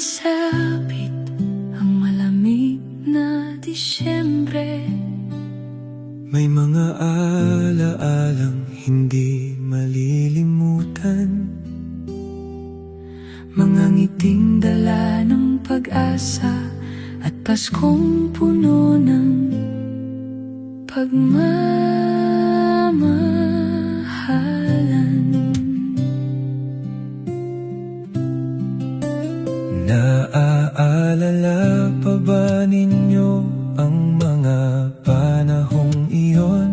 sumasapit ang malamig na Disyembre. May mga alaalang hindi malilimutan, Mga ngiting dala ng pag-asa at Paskong puno ng pagmamahalan. Naaalala pa ba ninyo ang mga panahong iyon?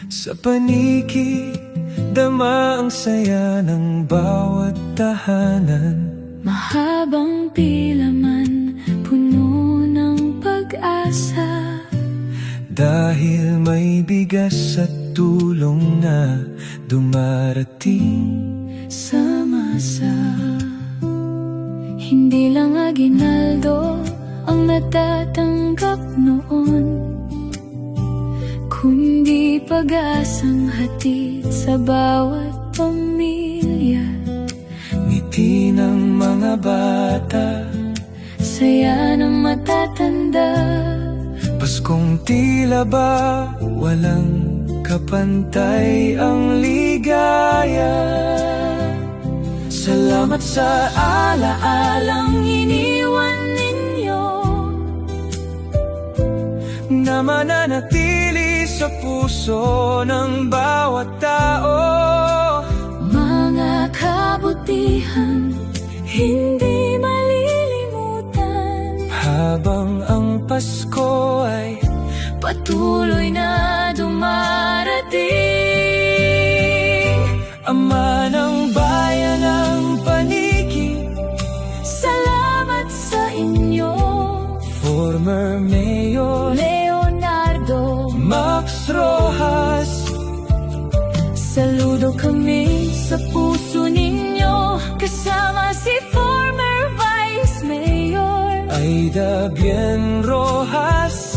Sa paniki, dama ang saya ng bawat tahanan. Mahabang pila man, puno ng pag-asa, Dahil may bigas at tulong na dumarating sa masa. Hindi lang aginaldo ang natatanggap noon, kundi pag-asang hatid sa bawat pamilya. ngiti ng mga bata, Saya ng matatanda, Paskong tila ba walang kapantay ang ligaya. salamat sa alaalang iniwan ninyo, Na mananatili sa puso ng bawat tao. mga kabutihan hindi malilimutan, Habang ang Pasko ay patuloy na dumarating. Ama ng bayan ng paniki, Salamat sa inyo, former Mayor Leonardo. Max Rojas. Saludo kami sa puso ninyo, kasama si former Vice Mayor, Aida Bien Rojas.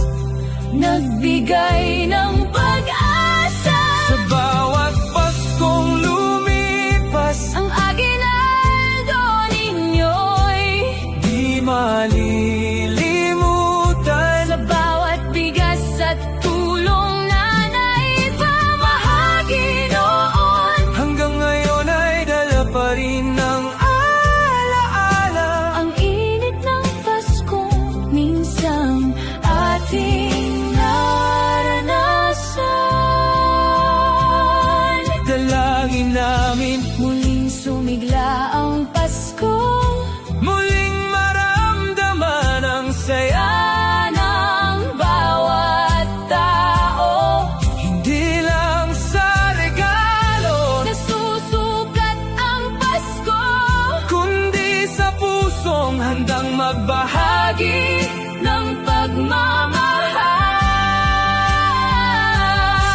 nagbigay ng pag-asa. Sa bawat Paskong lumipas, Ang aginaldo ninyo'y di malilimutan. sa bawat bigas at tulong na naipamahagi noon. Hanggang ngayon ay dala pa rin ng alaala. Ang init ng Pasko, minsang ating naranasan. Dalangin namin Muling sumigla ang Pasko, muling maramdaman ang saya. ng bawat tao. Hindi lang sa regalo, Nasusukat ang Pasko, kundi sa pusong handang magbahagi ng pagmamahal.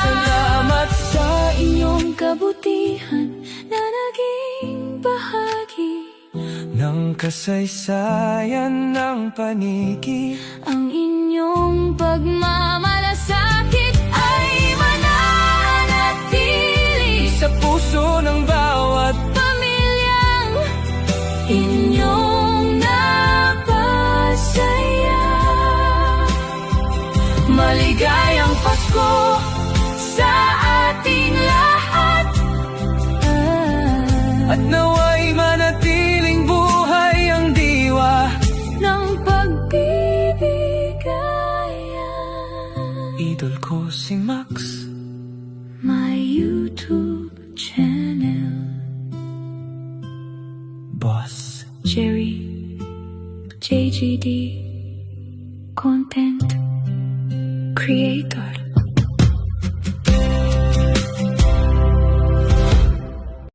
Salamat Sa inyong kabutihan na naging bahagi, ng kasaysayan ng paniki. ang inyong pagmamalasakit ay mananatili Sa puso ng bawat pamilyang inyong napasaya. Maligayang Pasko sa ating lahat, at naway manatiling buhay ang diwa. ng pagbibigayan. Idol ko si Max. My YouTube channel, Boss Jerry JGD, content creator.